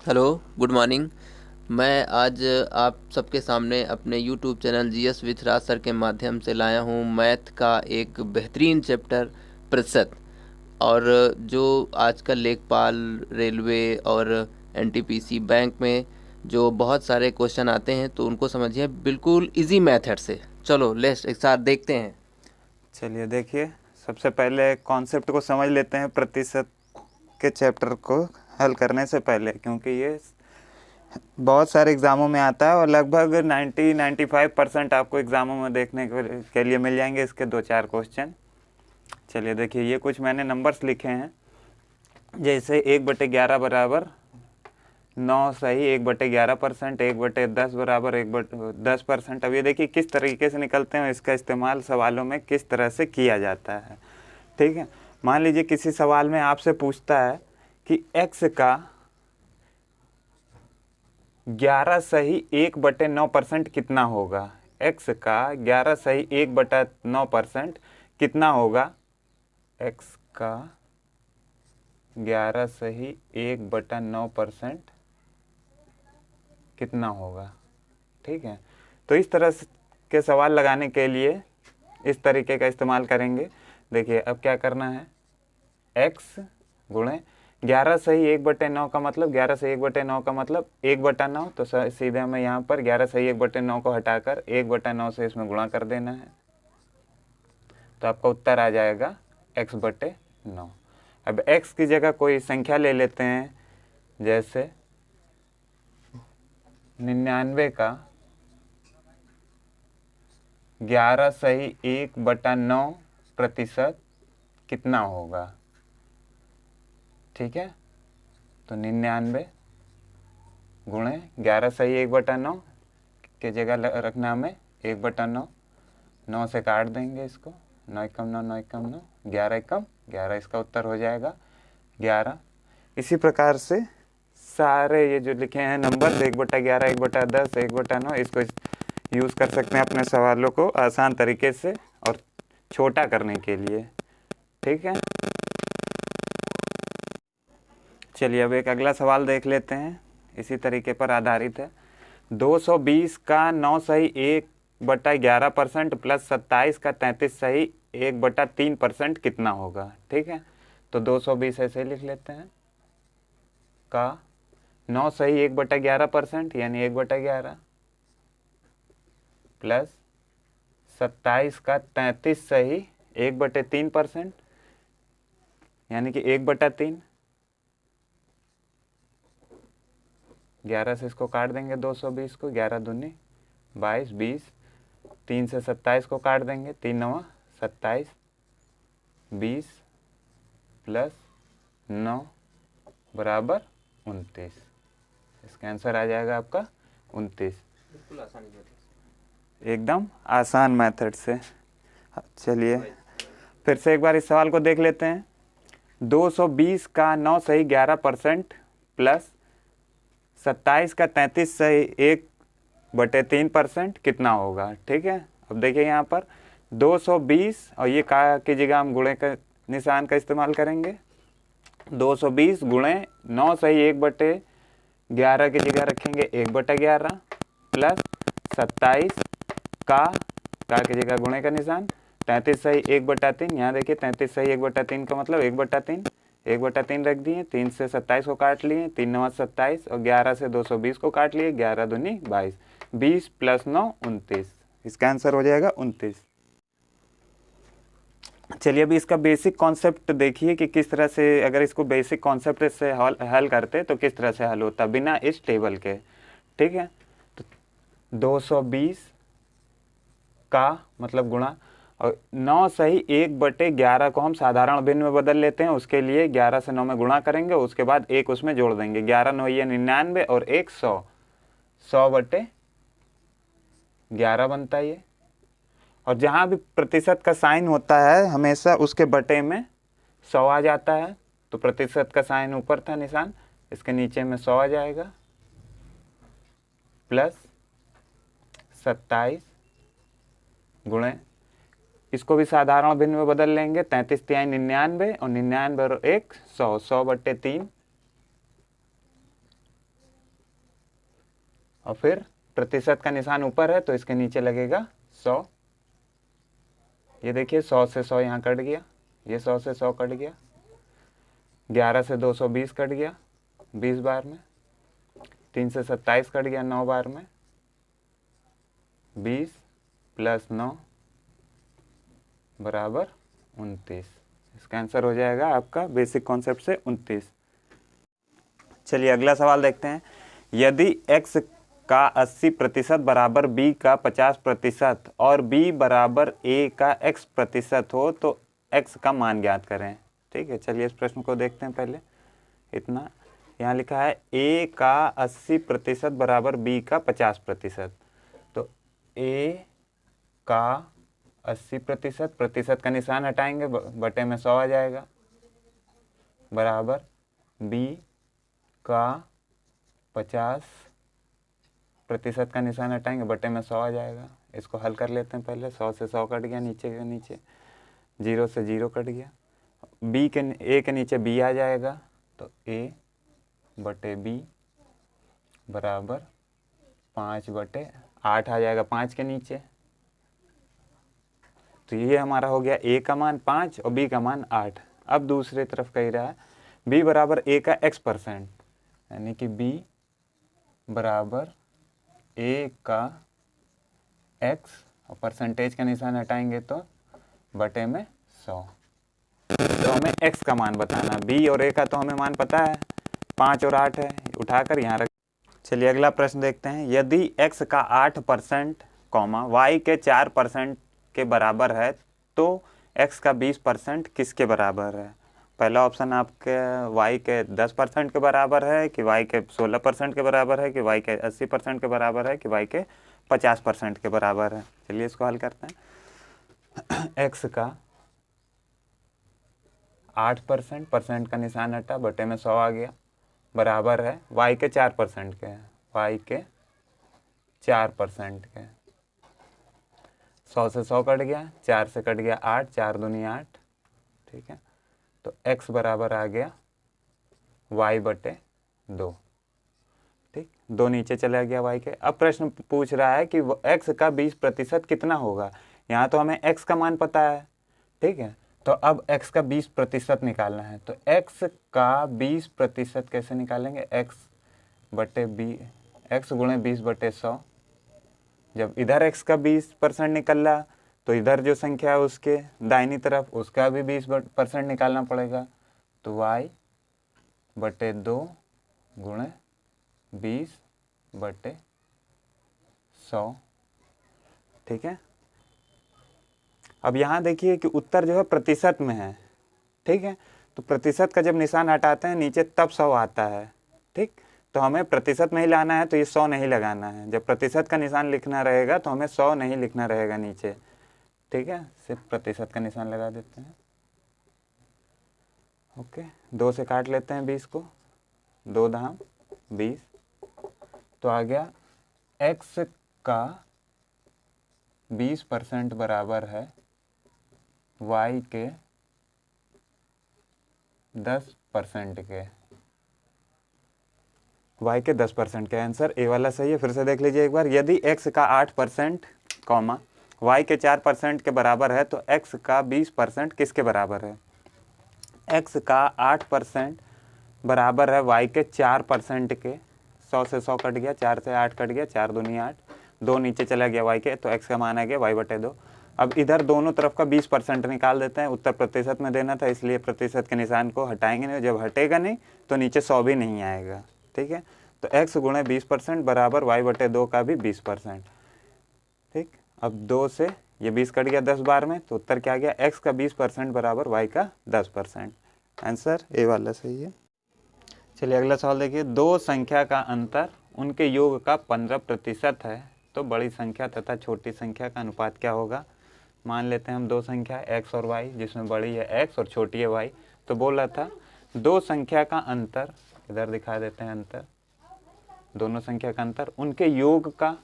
Hello, good morning. मैं आज आप सबके सामने अपने YouTube channel GS with Raj sir के माध्यम से लाया हूँ मैथ का एक बेहतरीन चैप्टर प्रतिशत। और जो आजकल लेखपाल, रेलवे और एनटीपीसी बैंक में जो बहुत सारे क्वेश्चन आते हैं तो उनको समझिए बिल्कुल इजी मेथड से। चलो लेट्स एक साथ देखते हैं। चलिए देखिए, सबसे पहले कॉन्सेप्ट को समझ लेते हैं प्रतिशत के चैप्टर को हल करने से पहले, क्योंकि ये बहुत सारे एग्ज़ामों में आता है और लगभग 90-95% आपको एग्ज़ामों में देखने के लिए मिल जाएंगे इसके 2-4 क्वेश्चन। चलिए देखिए, ये कुछ मैंने नंबर्स लिखे हैं, जैसे 1/11 बराबर 9 सही, 1/11%, 1/10 बराबर 1/10%। अब ये देखिए किस तरीके से निकलते हैं, इसका इस्तेमाल सवालों में किस तरह से किया जाता है। ठीक है, मान लीजिए किसी सवाल में आपसे पूछता है कि x का 11 सही 1/9% कितना होगा। x का 11 सही 1/9% कितना होगा। x का 11 सही 1/9% कितना होगा। ठीक है, तो इस तरह के सवाल लगाने के लिए इस तरीके का इस्तेमाल करेंगे। देखिए अब क्या करना है, x गुणे 11 सही 1/9 का मतलब 11 सही 1/9 का मतलब 1/9, तो सीधे हमें यहाँ पर 11 सही 1/9 को हटाकर 1/9 से इसमें गुणा कर देना है, तो आपका उत्तर आ जाएगा x/9। अब x की जगह कोई संख्या ले लेते हैं, जैसे 99 का 11 सही 1/9% कितना होगा। ठीक है, तो 99 गुणे 11 सही 1/9 की जगह रखना हमें 1/9, 9 से काट देंगे इसको, 9 एकम 9, 9 एकम 9, 11 एकम 11, इसका उत्तर हो जाएगा 11। इसी प्रकार से सारे ये जो लिखे हैं नंबर 1/11, 1/10, 1/9, इसको यूज़ कर सकते हैं अपने सवालों को आसान तरीके से और छोटा करने के लिए। ठीक है, चलिए अब एक अगला सवाल देख लेते हैं, इसी तरीके पर आधारित है। 220 का 9 सही 1/11% प्लस 27 का 33 सही 1/3% कितना होगा। ठीक है, तो 220 ऐसे लिख लेते हैं, का 9 सही 1/11% यानी 1/11 प्लस 27 का 33 सही 1/3% यानी कि 1/3। 11 से इसको काट देंगे, 220 को, 11 दूनी 22, 20, 3 से 27 को काट देंगे, 3 9 27, 20 प्लस 9 बराबर 29। इसका आंसर आ जाएगा आपका 29। बिल्कुल आसानी से। एकदम आसान मेथड से। चलिए फिर से एक बार इस सवाल को देख लेते हैं। 220 का 9 सही 11% प्लस 27 का 33 सही 1/3% कितना होगा। ठीक है, अब देखिए यहाँ पर 220 और ये का की जगह हम गुणे का निशान का इस्तेमाल करेंगे। 220 गुणे 9 सही 1/11 की जगह रखेंगे 1/11 प्लस 27 का की जगह गुणे का निशान, 33 सही 1/3, यहाँ देखिए 33 सही 1/3 का मतलब 1/3, 1/3 रख दिए, 3 से 27 को काट लिए, 3 9 27 और 11 से 220 को काट लिए, 11 दूनी 22, 20 प्लस 9 29। इसका आंसर हो जाएगा 29। चलिए अभी इसका बेसिक कॉन्सेप्ट देखिए कि किस तरह से, अगर इसको बेसिक कॉन्सेप्ट से हल करते तो किस तरह से हल होता बिना इस टेबल के। ठीक है, तो 220 का मतलब गुणा, और 9 सही 1/11 को हम साधारण भिन्न में बदल लेते हैं, उसके लिए 11 से 9 में गुणा करेंगे, उसके बाद एक उसमें जोड़ देंगे, 11 9 ये 99 और 1 100, 100/11 बनता है ये। और जहाँ भी प्रतिशत का साइन होता है हमेशा उसके बटे में 100 आ जाता है, तो प्रतिशत का साइन ऊपर था निशान, इसके नीचे में 100 आ जाएगा प्लस 27 गुणे, इसको भी साधारण भिन्न में बदल लेंगे, 33 तिहाई 99 और 99 और 1 100, 100/3 और फिर प्रतिशत का निशान ऊपर है तो इसके नीचे लगेगा 100। ये देखिए 100 से 100 यहाँ कट गया, ये 100 से 100 कट गया, 11 से 220 कट गया 20 बार में, 3 से 27 कट गया 9 बार में, 20 + 9 बराबर 29। इसका आंसर हो जाएगा आपका बेसिक कॉन्सेप्ट से 29। चलिए अगला सवाल देखते हैं। यदि x का 80% बराबर b का 50% और b बराबर a का x% हो तो x का मान ज्ञात करें। ठीक है, चलिए इस प्रश्न को देखते हैं। पहले इतना यहाँ लिखा है a का 80% बराबर b का 50%। तो a का 80%, प्रतिशत का निशान हटाएंगे, बटे में 100 आ जाएगा, बराबर b का 50% का निशान हटाएंगे, बटे में 100 आ जाएगा। इसको हल कर लेते हैं पहले। 100 से 100 कट गया, नीचे के नीचे 0 से 0 कट गया, a के नीचे b आ जाएगा, तो a बटे b बराबर 5/8 आ जाएगा 5 के नीचे। तो ये हमारा हो गया a का मान 5 और b का मान 8। अब दूसरे तरफ कह रहा है b बराबर a का x%, यानी कि b बराबर a का x और परसेंटेज का निशान हटाएंगे तो बटे में 100। तो हमें x का मान बताना, b और a का तो हमें मान पता है, 5 और 8 है, उठाकर यहाँ रख। चलिए अगला प्रश्न देखते हैं। यदि x का 8% y के 4% के बराबर है तो x का 20% किसके बराबर है? पहला ऑप्शन आपके y के 10% के बराबर है, कि y के 16% के बराबर है, कि y के 80% के बराबर है, कि y के 50% के बराबर है। चलिए इसको हल करते हैं। x का 8%, परसेंट का निशान हटा, बटे में 100 आ गया, बराबर है y के 4% के, y के 4% के। 100 से 100 कट गया, 4 से कट गया 8, 4 दूनी 8। ठीक है, तो x बराबर आ गया y बटे 2। ठीक, 2 नीचे चला गया y के। अब प्रश्न पूछ रहा है कि x का 20% कितना होगा। यहाँ तो हमें x का मान पता है, ठीक है, तो अब x का 20% निकालना है। तो x का 20% कैसे निकालेंगे? x बटे x गुणे 20/100। जब इधर x का 20% निकल रहा तो इधर जो संख्या है उसके दाहिनी तरफ उसका भी 20% निकालना पड़ेगा। तो y बटे 2 गुणे 20/100। ठीक है, अब यहाँ देखिए कि उत्तर जो है प्रतिशत में है। ठीक है, तो प्रतिशत का जब निशान हटाते हैं नीचे तब 100 आता है। ठीक, तो हमें प्रतिशत में ही लाना है, तो ये 100 नहीं लगाना है। जब प्रतिशत का निशान लिखना रहेगा तो हमें 100 नहीं लिखना रहेगा नीचे। ठीक है, सिर्फ प्रतिशत का निशान लगा देते हैं। ओके, 2 से काट लेते हैं 20 को, 2 धाम 20। तो आ गया x का 20% बराबर है y के 10% के। y के 10% के आंसर ए वाला सही है। फिर से देख लीजिए एक बार। यदि x का 8% y के 4% के बराबर है तो x का 20% किसके बराबर है? x का 8% बराबर है y के 4% के। 100 से 100 कट गया, 4 से 8 कट गया, 4 दूनी 8, 2 नीचे चला गया y के, तो x का मान आ गया y बटे 2। अब इधर दोनों तरफ का 20% निकाल देते हैं। उत्तर प्रतिशत में देना था इसलिए प्रतिशत के निशान को हटाएंगे नहीं। जब हटेगा नहीं तो नीचे 100 भी नहीं आएगा। ठीक है, तो x गुणे 20% बराबर y बटे 2 का भी 20%। ठीक, अब 2 से ये 20 कट गया 10 बार में, तो उत्तर क्या गया? x का 20% बराबर y का 10%। आंसर ए वाला सही है। चलिए अगला सवाल देखिए। दो संख्या का अंतर उनके योग का 15% है तो बड़ी संख्या तथा छोटी संख्या का अनुपात क्या होगा? मान लेते हैं हम दो संख्या x और y, जिसमें बड़ी है x और छोटी है y। तो बोल रहा था दो संख्या का अंतर, इधर दिखा देते हैं अंतर, दोनों संख्या का अंतर उनके योग का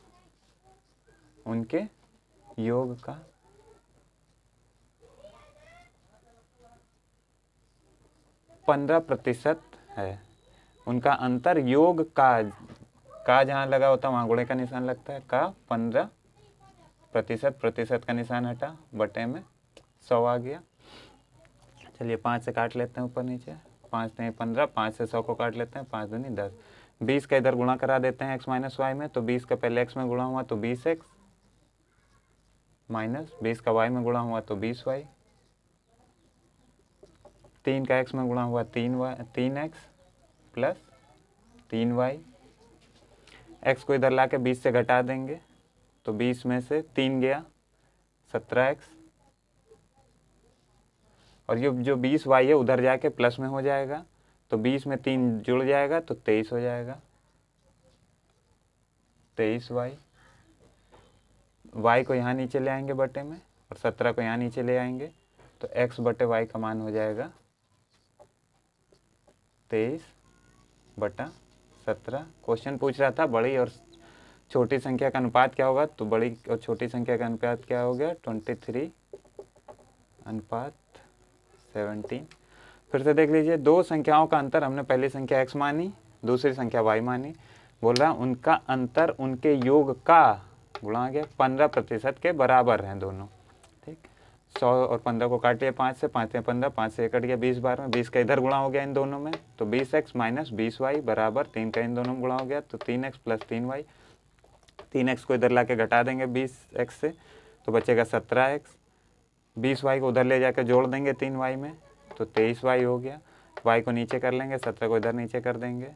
15% है। उनका अंतर योग का का जहाँ लगा होता है वहाँ गुणे का निशान लगता है। का 15 प्रतिशत, प्रतिशत का निशान हटा, बटे में 100 आ गया। चलिए 5 से काट लेते हैं ऊपर नीचे, 5 नहीं 15, 5 से 100 को काट लेते हैं, 5 दूनी 10। 20 का इधर गुणा करा देते हैं x माइनस वाई में, तो 20 का पहले x में गुणा हुआ तो 20x माइनस 20 का y में गुणा हुआ तो 20y, 3 का x में गुणा हुआ 3x प्लस 3y। x को इधर ला के 20 से घटा देंगे तो 20 में से 3 गया 17x, और ये जो 20y है उधर जाके प्लस में हो जाएगा, तो 20 में 3 जुड़ जाएगा तो 23 हो जाएगा, 23y। y को यहाँ नीचे ले आएंगे बटे में, और 17 को यहाँ नीचे ले आएंगे, तो x बटे y का मान हो जाएगा 23/17। क्वेश्चन पूछ रहा था बड़ी और छोटी संख्या का अनुपात क्या होगा, तो बड़ी और छोटी संख्या का अनुपात क्या हो गया 23:17। फिर से देख लीजिए, दो संख्याओं का अंतर हमने पहली संख्या x मानी, दूसरी संख्या y मानी। बोल रहा उनका अंतर उनके योग का गुणा गया 15% के बराबर हैं दोनों। ठीक, 100 और 15 को काट लिया 5 से, 5 में 15, 5 से कट गया 20 बार में, 20 का इधर गुणा हो गया इन दोनों में, तो 20x माइनस 20y बराबर 3 का इन दोनों में गुणा हो गया तो 3x प्लस 3y। 3x को इधर ला के घटा देंगे 20x से, तो बचेगा 17x। 20y को उधर ले जाकर जोड़ देंगे 3y में, तो 23y हो गया। y को नीचे कर लेंगे, 17 को इधर नीचे कर देंगे,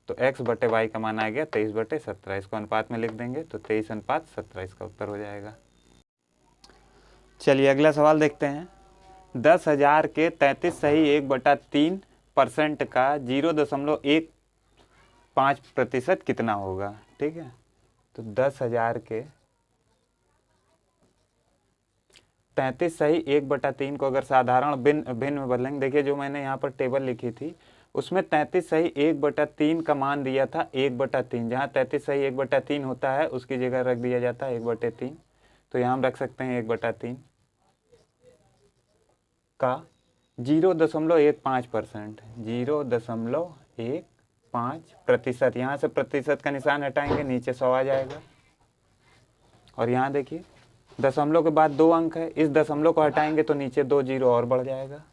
तो x बटे y का मान आ गया 23/17। इसको अनुपात में लिख देंगे तो 23:17 इसका उत्तर हो जाएगा। चलिए अगला सवाल देखते हैं। 10,000 के 33 सही 1/3% का 0.15% कितना होगा। ठीक है, तो 10,000 के 33 सही 1/3 को अगर साधारण भिन्न में बदलेंगे, देखिए जो मैंने यहाँ पर टेबल लिखी थी उसमें 33 सही 1/3 का मान दिया था 1/3, जहाँ 33 सही 1/3 होता है उसकी जगह रख दिया जाता है 1/3, तो यहाँ हम रख सकते हैं 1/3 का 0.15%, 0.15%। यहाँ से प्रतिशत का निशान हटाएंगे, नीचे 100 आ जाएगा। और यहाँ देखिए दशमलव के बाद 2 अंक है, इस दशमलव को हटाएंगे तो नीचे 2 जीरो और बढ़ जाएगा।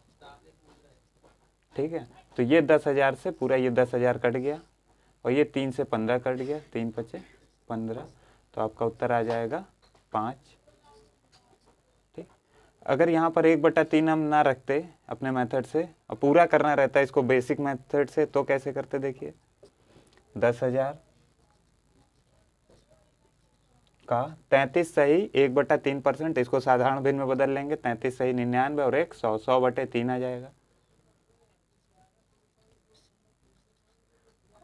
ठीक है, तो ये 10,000 से पूरा ये 10,000 कट गया, और ये 3 से 15 कट गया, 3 × 15, तो आपका उत्तर आ जाएगा 5। ठीक, अगर यहाँ पर 1/3 हम ना रखते अपने मेथड से और पूरा करना रहता है इसको बेसिक मेथड से, तो कैसे करते देखिए। 10,000 का 33 सही 1/3%, इसको साधारण भिन्न में बदल लेंगे, 33 सही 99 और 1 100, 100/3 आ जाएगा।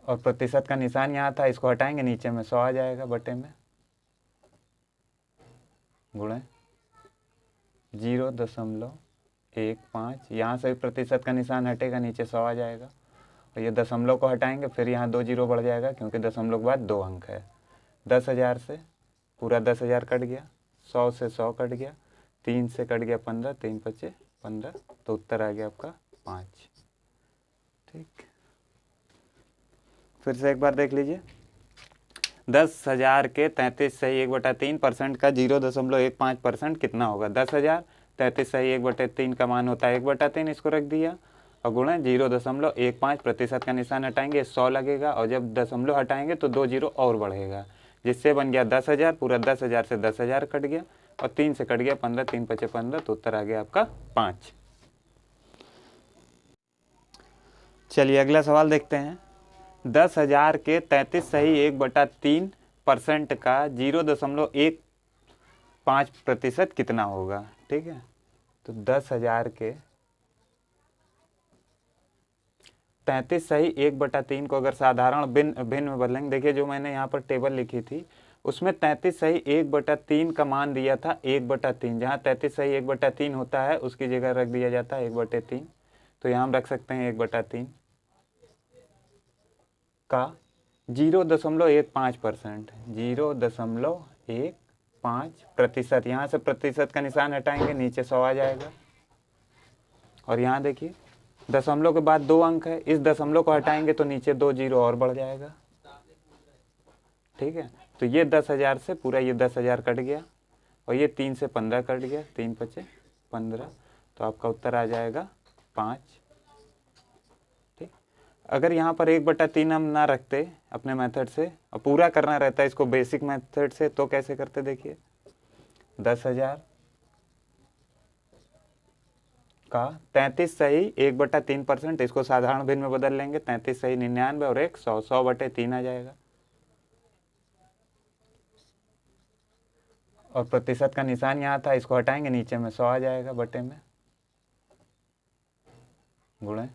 और प्रतिशत का निशान यहाँ था, इसको हटाएंगे, नीचे में 100 आ जाएगा, बटे में गुणे 0.15, यहाँ से प्रतिशत का निशान हटेगा, नीचे 100 आ जाएगा, और ये दशमलव को हटाएंगे, फिर यहाँ 2 जीरो बढ़ जाएगा क्योंकि दशमलव के बाद 2 अंक है। 10,000 से पूरा 10,000 कट गया, 100 से 100 कट गया, 3 से कट गया 15, 3 × 15, तो उत्तर आ गया आपका 5। ठीक, फिर से एक बार देख लीजिए। 10,000 के 33 सही 1/3% का 0.15% कितना होगा। 10,000 33 सही 1/3 का मान होता है 1/3, इसको रख दिया, और गुणा 0.15% का निशान हटाएंगे, 100 लगेगा, और जब दशमलव हटाएंगे तो 2 जीरो और बढ़ेगा, जिससे बन गया 10,000। पूरा 10,000 से 10,000 कट गया, और 3 से कट गया 15, 3 × 15, तो उत्तर आ गया आपका 5। चलिए अगला सवाल देखते हैं। 10,000 के 33 सही 1/3% का 0.15% कितना होगा। ठीक है, तो 10,000 के 33 सही 1/3 को अगर साधारण भिन्न में बदलेंगे, देखिए जो मैंने यहाँ पर टेबल लिखी थी उसमें 33 सही 1/3 का मान दिया था 1/3, जहाँ 33 सही 1/3 होता है उसकी जगह रख दिया जाता है 1/3, तो यहाँ हम रख सकते हैं 1/3 का 0.15%, 0.15%। यहाँ से प्रतिशत का निशान हटाएंगे, नीचे 100 आ जाएगा, और यहाँ देखिए दशमलव के बाद 2 अंक है, इस दशमलव को हटाएंगे तो नीचे 2 जीरो और बढ़ जाएगा, ठीक है। तो ये 10,000 से पूरा ये 10,000 कट गया और ये 3 से 15 कट गया, 3 पचे 15, तो आपका उत्तर आ जाएगा 5। ठीक। अगर यहाँ पर 1/3 हम ना रखते अपने मेथड से और पूरा करना रहता है इसको बेसिक मेथड से, तो कैसे करते देखिए, 10,000 का 33 सही 1/3%, इसको साधारण भिन्न में बदल लेंगे, 33 सही 99 और 100, 100/3 आ जाएगा। और प्रतिशत का निशान यहाँ था, इसको हटाएंगे, नीचे में 100 आ जाएगा, बटे में गुणे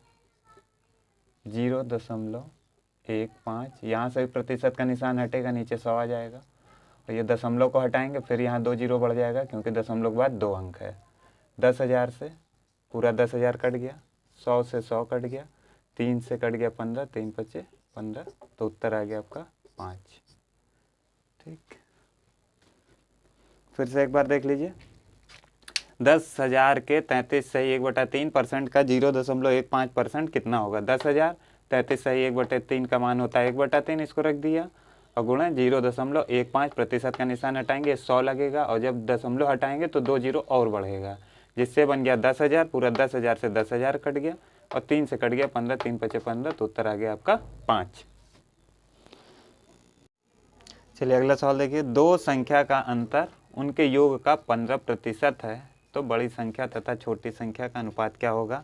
0.15, यहाँ से प्रतिशत का निशान हटेगा, नीचे 100 आ जाएगा। और ये दशमलव को हटाएंगे, फिर यहाँ 2 जीरो बढ़ जाएगा क्योंकि दशमलव के बाद 2 अंक है। 10,000 से पूरा 10,000 कट गया, 100 से 100 कट गया, 3 से कट गया 15, 3 पचे 15, तो उत्तर आ गया आपका 5। ठीक, फिर से एक बार देख लीजिए, 10,000 के 33 सही 1/3% का 0.15% कितना होगा। 10,000 33 सही 1/3 का मान होता है 1/3, इसको रख दिया और गुणा 0.15, प्रतिशत का निशान हटाएंगे 100 लगेगा, और जब दशमलव हटाएंगे तो 2 जीरो और बढ़ेगा, जिससे बन गया 10,000, पूरा 10,000 से 10,000 कट गया और 3 से कट गया 15, 3 पचे 15, तो उत्तर आ गया आपका 5। चलिए अगला सवाल देखिए, दो संख्या का अंतर उनके योग का 15% है, तो बड़ी संख्या तथा छोटी संख्या का अनुपात क्या होगा।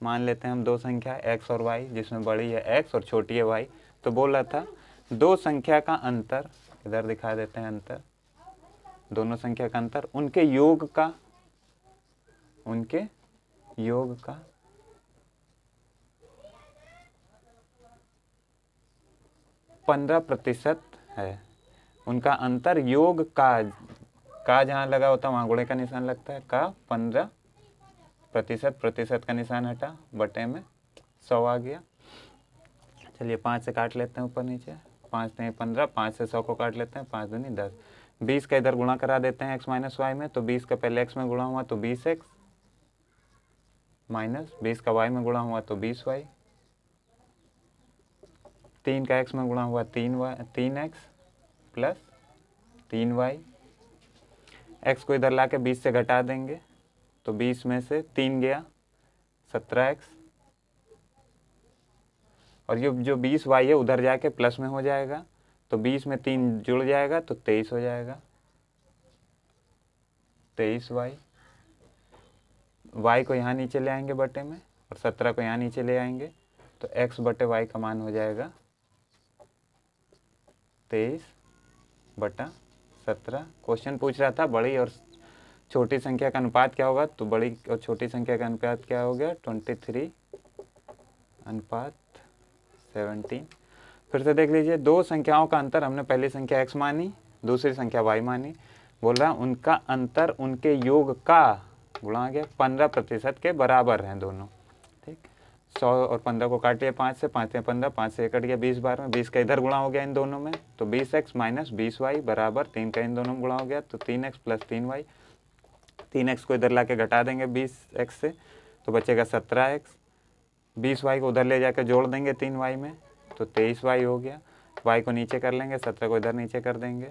मान लेते हैं हम दो संख्या x और y, जिसमें बड़ी है x और छोटी है y। तो बोल रहा था दो संख्या का अंतर, इधर दिखा देते हैं अंतर, दोनों संख्या का अंतर उनके योग का 15% है। उनका अंतर योग का जहाँ लगा होता है वहाँ गुणे का निशान लगता है, का 15%, प्रतिशत का निशान हटा, बटे में 100 आ गया। चलिए 5 से काट लेते हैं ऊपर नीचे, 5 नहीं 15, 5 से 100 को काट लेते हैं, 5 दूनी 10, 20 का इधर गुणा करा देते हैं x माइनस वाई में, तो 20 का पहले x में गुणा हुआ तो 20x माइनस 20 का y में गुणा हुआ तो 20y, 3 का x में गुणा हुआ 3x प्लस 3y, x को इधर ला के 20 से घटा देंगे तो 20 में से 3 गया 17x, और ये जो 20y है उधर जाके प्लस में हो जाएगा, तो 20 में 3 जुड़ जाएगा तो 23 हो जाएगा, 23y। y को यहाँ नीचे ले आएंगे बटे में और 17 को यहाँ नीचे ले आएंगे, तो x बटे y का मान हो जाएगा 23/17। क्वेश्चन पूछ रहा था बड़ी और छोटी संख्या का अनुपात क्या होगा, तो बड़ी और छोटी संख्या का अनुपात क्या हो गया 23:17। फिर से देख लीजिए, दो संख्याओं का अंतर हमने पहली संख्या x मानी, दूसरी संख्या y मानी, बोल रहा उनका अंतर उनके योग का गुणा गया 15% के बराबर हैं दोनों। ठीक, 100 और 15 को काट लिया 5 से, 5 से 15, 5 से कट गया 20 बार में, 20 का इधर गुणा हो गया इन दोनों में, तो 20x माइनस 20y बराबर 3 का इन दोनों में गुणा हो गया तो 3x प्लस 3y, 3x को इधर ला के घटा देंगे 20x से तो बचेगा 17x, 20y को उधर ले जाकर जोड़ देंगे 3y में तो 23y हो गया, y को नीचे कर लेंगे, 17 को इधर नीचे कर देंगे,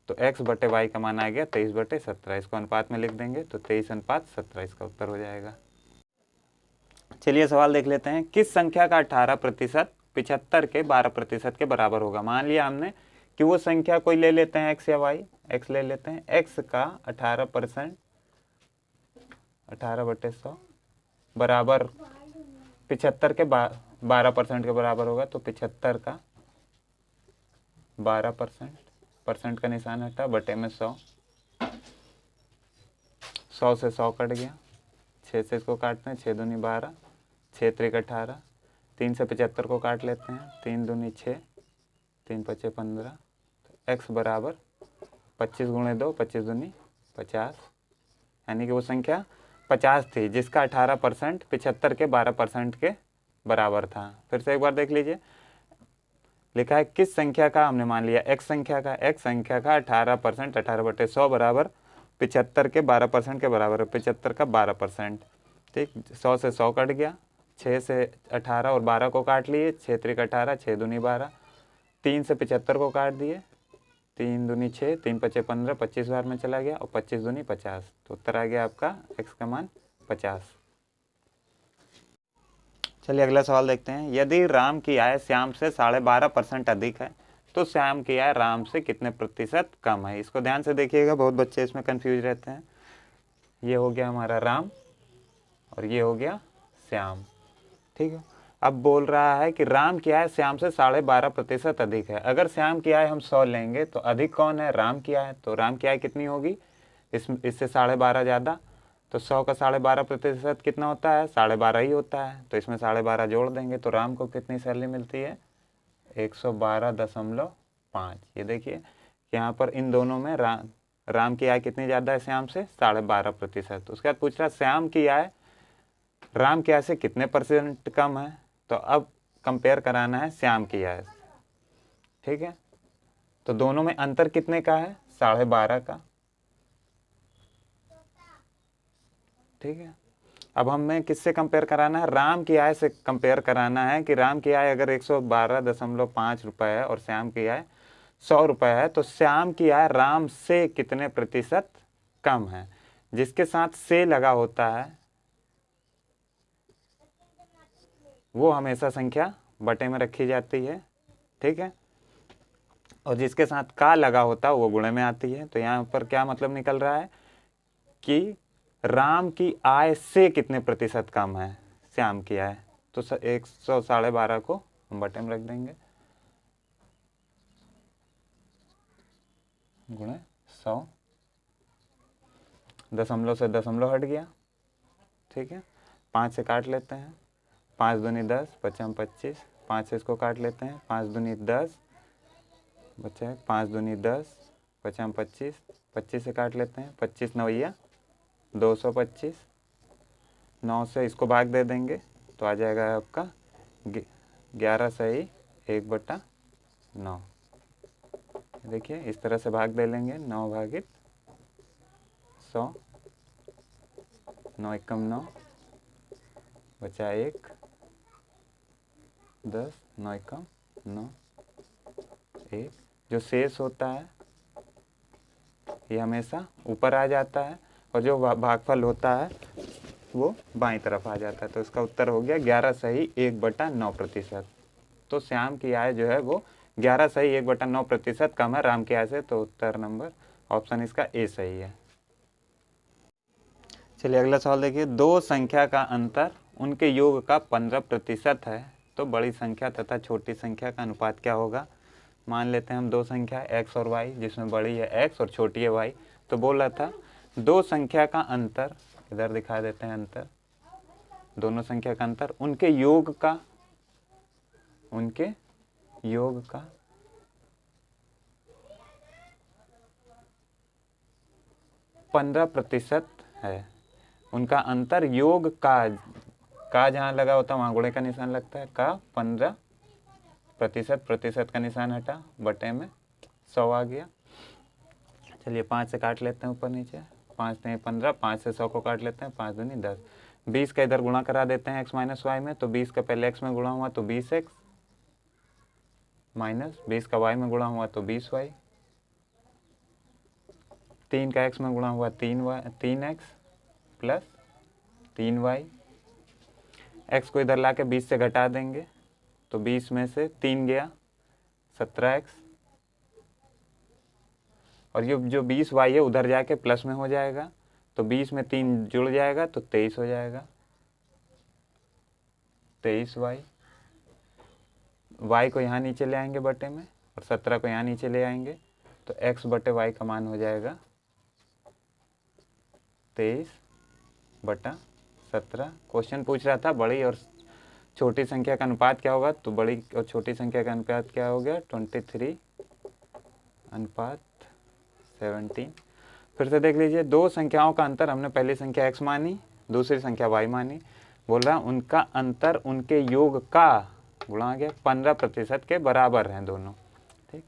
तो x बटे y का मान आ गया 23/17। इसको अनुपात में लिख देंगे तो 23:17 इसका उत्तर हो जाएगा। चलिए सवाल देख लेते हैं, किस संख्या का 18% 75 के 12% के बराबर होगा। मान लिया हमने कि वो संख्या कोई ले लेते हैं x या y, x ले लेते हैं, x का 18% 18/100 बराबर 75 के 12% के बराबर होगा, तो 75 का 12%, परसेंट का निशान हटा, बटे में 100, 100 से 100 कट गया, 6 से इसको काटते हैं, 6 दूनी 12, 6 त्रिक 18, 3 से 75 को काट लेते हैं, 3 दूनी 6, 3 पचे 15, x बराबर 25 गुणे 2, 25 दूनी 50, यानी कि वो संख्या 50 थी जिसका 18% 75 के 12% के बराबर था। फिर से एक बार देख लीजिए, लिखा है किस संख्या का, हमने मान लिया x संख्या का 18% 18/100 बराबर 75 के 12% के बराबर है, 75 का 12%। ठीक, 100 से 100 कट गया, 6 से 18 और 12 को काट लिए, 6 त्रिक 18, 6 दूनी 12, 3 से 75 को काट दिए, 3 दूनी 6, 3 पचे 15, 25 बार में चला गया और 25 दूनी 50, तो उत्तर आ गया आपका x का मान 50। चलिए अगला सवाल देखते हैं। यदि राम की आय श्याम से 12.5% अधिक है तो श्याम की आय राम से कितने प्रतिशत कम है। इसको ध्यान से देखिएगा, बहुत बच्चे इसमें कंफ्यूज रहते हैं। ये हो गया हमारा राम और ये हो गया श्याम, ठीक है। अब बोल रहा है कि राम की आय श्याम से 12.5% अधिक है। अगर श्याम की आय हम 100 लेंगे तो अधिक कौन है, राम की आय। तो राम की आय कितनी होगी, इससे 12.5 ज़्यादा, तो 100 का 12.5% कितना होता है, 12.5 ही होता है। तो इसमें 12.5 जोड़ देंगे तो राम को कितनी सैलरी मिलती है, 112.5। ये देखिए यहाँ पर इन दोनों में राम की आय कितनी ज़्यादा है श्याम से, 12.5%। उसके बाद पूछ रहा श्याम की आय राम की आय से कितने % कम है। तो अब कंपेयर कराना है श्याम की आय, ठीक है। तो दोनों में अंतर कितने का है, 12.5 का, ठीक है। अब हमें किससे कंपेयर कराना है, राम की आय से कंपेयर कराना है कि राम की आय अगर 112.5 रुपये है और श्याम की आय 100 रुपये है तो श्याम की आय राम से कितने प्रतिशत कम है। जिसके साथ से लगा होता है वो हमेशा संख्या बटे में रखी जाती है, ठीक है। और जिसके साथ का लगा होता है वो गुणे में आती है। तो यहाँ पर क्या मतलब निकल रहा है कि राम की आय से कितने प्रतिशत कम है श्याम की आय। तो 112.5 को हम बटे में रख देंगे, गुणे 100, दशमलव से दशमलव हट गया, ठीक है। 5 से काट लेते हैं, 5 दूनी 10, 5 25, 5 से इसको काट लेते हैं, 5 दूनी 10 बचा है, 5 दूनी 10, 5 25, 25 से काट लेते हैं, 25 9 225, 9 से इसको भाग दे देंगे तो आ जाएगा आपका 11 सही 1/9। देखिए इस तरह से भाग दे लेंगे, 9 भागित 100, 9 एकम 9 बचा 1, 10, 9 एकम 9, 1। जो शेष होता है ये हमेशा ऊपर आ जाता है और जो भागफल होता है वो बाईं तरफ आ जाता है। तो इसका उत्तर हो गया 11 सही 1/9%। तो श्याम की आय जो है वो 11 सही 1/9% कम है राम की आय से। तो उत्तर नंबर ऑप्शन इसका ए सही है। चलिए अगला सवाल देखिए। दो संख्या का अंतर उनके योग का 15% है तो बड़ी संख्या तथा छोटी संख्या का अनुपात क्या होगा। मान लेते हैं हम दो संख्या x और y, जिसमें बड़ी है x और छोटी है y। तो बोल रहा था दो संख्या का अंतर, इधर दिखा देते हैं अंतर, दोनों संख्या का अंतर उनके योग का 15% है। उनका अंतर योग का जहाँ लगा होता है वहाँ गुणे का निशान लगता है, का 15%, प्रतिशत का निशान हटा, बटे में 100 आ गया। चलिए 5 से काट लेते हैं ऊपर नीचे, 5 नहीं 15, 5 से 100 को काट लेते हैं, 5 दूनी 10, 20 का इधर गुणा करा देते हैं x माइनस वाई में। तो 20 का पहले x में गुणा हुआ तो 20x माइनस 20 का y में गुणा हुआ तो 20y, 3 का x में गुणा हुआ 3x प्लस 3y। x को इधर ला के 20 से घटा देंगे तो 20 में से 3 गया 17x, और ये जो 20y है उधर जाके प्लस में हो जाएगा तो 20 में 3 जुड़ जाएगा तो 23 हो जाएगा, 23y। y को यहाँ नीचे ले आएंगे बटे में और 17 को यहाँ नीचे ले आएंगे तो x बटे y का मान हो जाएगा 23/17। क्वेश्चन पूछ रहा था बड़ी और छोटी संख्या का अनुपात क्या होगा, तो बड़ी और छोटी संख्या का अनुपात क्या हो गया 23:17। फिर से देख लीजिए, दो संख्याओं का अंतर हमने पहली संख्या x मानी, दूसरी संख्या y मानी। बोल रहा उनका अंतर उनके योग का गुणा गया 15% के बराबर हैं दोनों, ठीक।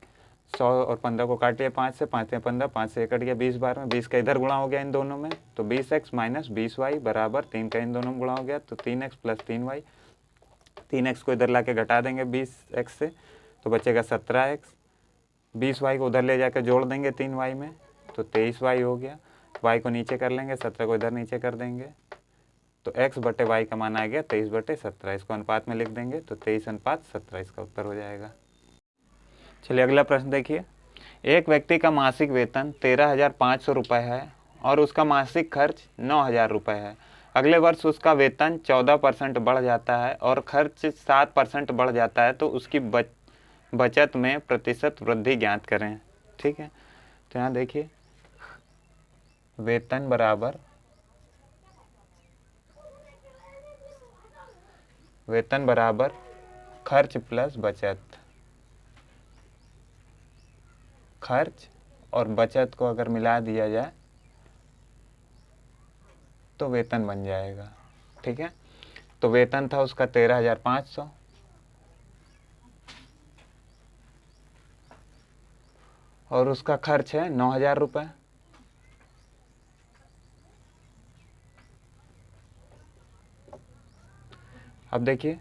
100 और 15 को काट लिया 5 से, 5 में 15, 5 से कट गया 20 बार में, 20 का इधर गुणा हो गया इन दोनों में तो 20x माइनस 20y बराबर 3 का इन दोनों में गुणा हो गया तो 3x प्लस 3y। 3x को इधर ला के घटा देंगे 20x से तो बचेगा 17x। 20y को उधर ले जाकर जोड़ देंगे 3y में तो 23y हो गया। y को नीचे कर लेंगे, 17 को इधर नीचे कर देंगे तो x बटे y का मान आ गया 23/17। इसको अनुपात में लिख देंगे तो 23:17 इसका उत्तर हो जाएगा। चलिए अगला प्रश्न देखिए। एक व्यक्ति का मासिक वेतन 13,500 रुपये है और उसका मासिक खर्च 9,000 रुपये है। अगले वर्ष उसका वेतन 14% बढ़ जाता है और खर्च 7% बढ़ जाता है, तो उसकी बचत में प्रतिशत वृद्धि ज्ञात करें। ठीक है, तो यहाँ देखिए वेतन बराबर खर्च प्लस बचत। खर्च और बचत को अगर मिला दिया जाए तो वेतन बन जाएगा। ठीक है, तो वेतन था उसका 13,500 और उसका खर्च है 9,000 रुपये। अब देखिए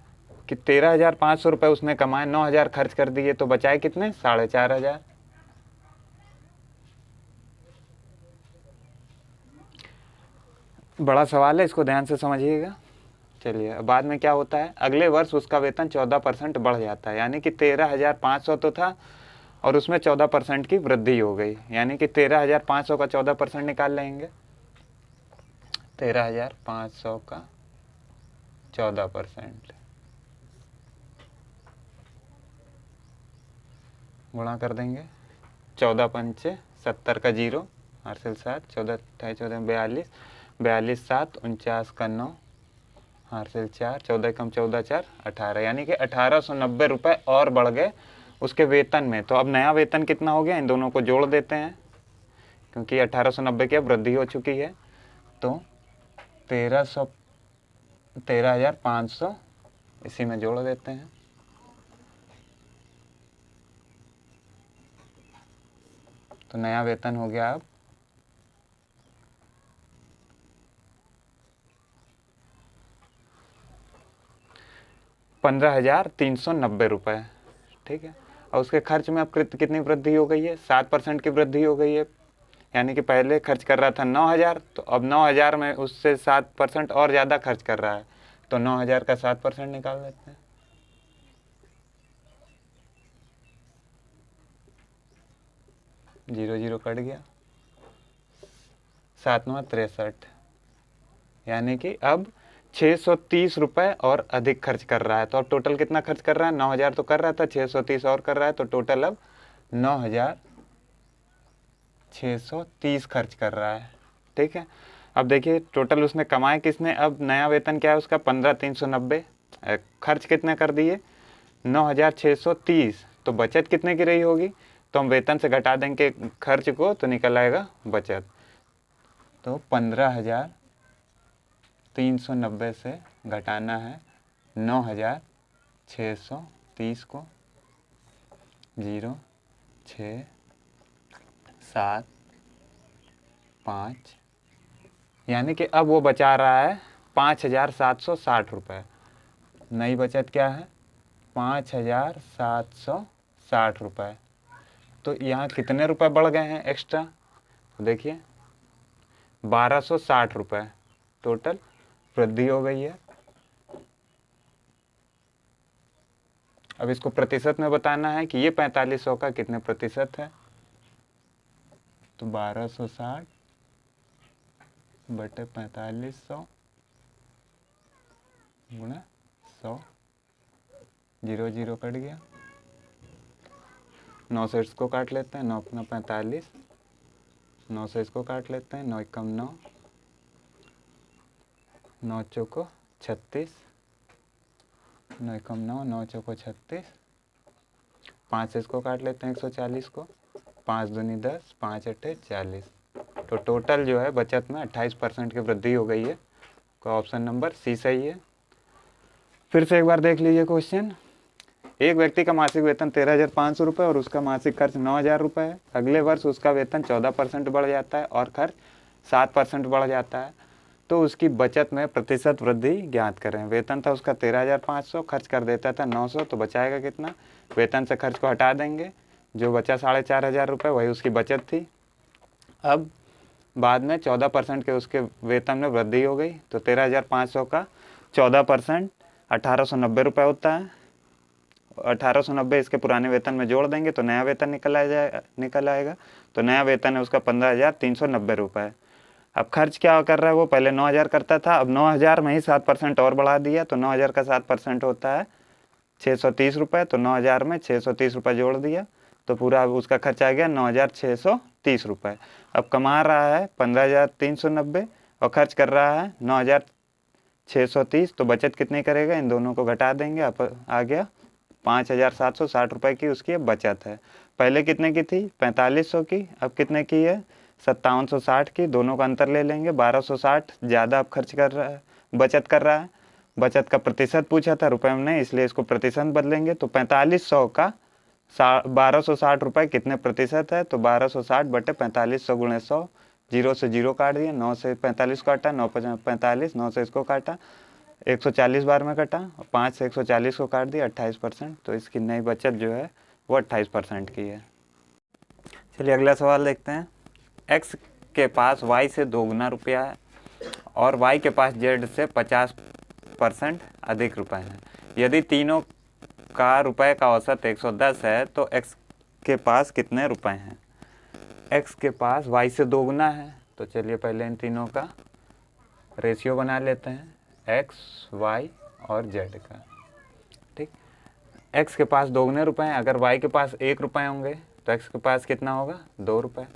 कि 13,500 रुपये उसने कमाए, 9,000 खर्च कर दिए, तो बचाए कितने? 4,500। बड़ा सवाल है, इसको ध्यान से समझिएगा। चलिए अब बाद में क्या होता है, अगले वर्ष उसका वेतन 14% बढ़ जाता है, यानी कि 13,500 तो था और उसमें 14% की वृद्धि हो गई, यानी कि 13,500 का 14% निकाल लेंगे। 13,500 का 14% गुणा कर देंगे। 14 पंचे 70 का 0, 8 से 7, 14 28 14 42, 42 7 49 का 9, 8 से 4, 14 कम 14 4 18, यानी कि 1,890 रुपये और बढ़ गए उसके वेतन में। तो अब नया वेतन कितना हो गया, इन दोनों को जोड़ देते हैं क्योंकि 1,890 की अब वृद्धि हो चुकी है। तो 13,500 इसी में जोड़ देते हैं। तो नया वेतन हो गया अब 15,390 रुपये। ठीक है, और उसके खर्च में अब कितनी वृद्धि हो गई है? 7% की वृद्धि हो गई है, यानी कि पहले खर्च कर रहा था 9,000, तो अब 9,000 में उससे 7% और ज़्यादा खर्च कर रहा है, तो 9,000 का 7% निकाल देते हैं। 0 0 कट गया, 7 9 63, यानी कि अब 630 रुपये और अधिक खर्च कर रहा है। तो अब टोटल कितना खर्च कर रहा है? 9,000 तो कर रहा था, 630 और कर रहा है, तो टोटल अब 9,630 खर्च कर रहा है। ठीक है, अब देखिए टोटल उसने कमाए किसने, अब नया वेतन क्या है उसका 15,390, खर्च कितने कर दिए 9,630, तो बचत कितने की रही होगी? तो हम वेतन से घटा देंगे खर्च को तो निकल आएगा बचत। तो 15,390 से घटाना है 9,630 को, 0 6 7 5, यानी कि अब वो बचा रहा है 5,760 रुपये। नई बचत क्या है? 5,760 रुपये। तो यहाँ कितने रुपए बढ़ गए हैं एक्स्ट्रा? देखिए 1,260 रुपये टोटल वृद्धि हो गई है। अब इसको प्रतिशत में बताना है कि ये 4,500 का कितने प्रतिशत है, तो 1,260 बटे 4,500 गुणा 100, 0 0 कट गया, 9 से इसको काट लेते हैं, 9 9 45, 9 से इसको काट लेते हैं, 9 कम 9, 9 चौको 36, 9 कम 9, 9 चौको 36, 5 से इसको काट लेते हैं 140 को, 5 दूनी 10, 5 अट्ठे 40, तो टोटल जो है बचत में 28% की वृद्धि हो गई है। तो ऑप्शन नंबर सी सही है। फिर से एक बार देख लीजिए क्वेश्चन। एक व्यक्ति का मासिक वेतन 13,500 रुपये और उसका मासिक खर्च 9,000 रुपये है। अगले वर्ष उसका वेतन 14% बढ़ जाता है और खर्च 7% बढ़ जाता है, तो उसकी बचत में प्रतिशत वृद्धि ज्ञात करें। वेतन था उसका 13,500, खर्च कर देता था 900, तो बचाएगा कितना? वेतन से खर्च को हटा देंगे, जो बचा 4,500 रुपये, वही उसकी बचत थी। अब बाद में 14% के उसके वेतन में वृद्धि हो गई, तो 13,500 का 14% 1,890 रुपये होता है। 1,890 इसके पुराने वेतन में जोड़ देंगे तो नया वेतन निकल आएगा। तो नया वेतन है उसका 15,390 रुपये। अब खर्च क्या कर रहा है वो? पहले 9,000 करता था, अब 9,000 में ही 7% और बढ़ा दिया, तो 9,000 का 7% होता है 630 रुपये। तो 9,000 में 630 रुपये जोड़ दिया, तो पूरा उसका खर्च आ गया 9,630 रुपये। अब कमा रहा है 15,390 और खर्च कर रहा है 9,630, तो बचत कितनी करेगा? इन दोनों को घटा देंगे, अब आ गया 5,760 रुपये की उसकी अब बचत है। पहले कितने की थी? 4,500 की। अब कितने की है? 5,760 की। दोनों का अंतर ले लेंगे, 1,260 ज़्यादा अब खर्च कर रहा है, बचत कर रहा है। बचत का प्रतिशत पूछा था, रुपए में नहीं, इसलिए इसको प्रतिशत बदलेंगे। तो 4,500 का 1,260 रुपये कितने प्रतिशत है? तो 1,260 बटे 4,500 गुणे 100, 0 से 0 काट दिया, 9 से 45 काटा, 9 45, 9 से इसको काटा, 140 बार में कटा, 5 से 140 को काट दिया, 28%। तो इसकी नई बचत जो है वो 28% की है। चलिए अगला सवाल देखते हैं। एक्स के पास वाई से 2 गुना रुपया है और वाई के पास जेड से 50% अधिक रुपए हैं। यदि तीनों का रुपए का औसत 110 है तो एक्स के पास कितने रुपए हैं? एक्स के पास वाई से 2 गुना है, तो चलिए पहले इन तीनों का रेशियो बना लेते हैं, एक्स, वाई और जेड का। ठीक, एक्स के पास 2 गुने रुपए हैं, अगर वाई के पास 1 रुपये होंगे तो एक्स के पास कितना होगा? 2 रुपये।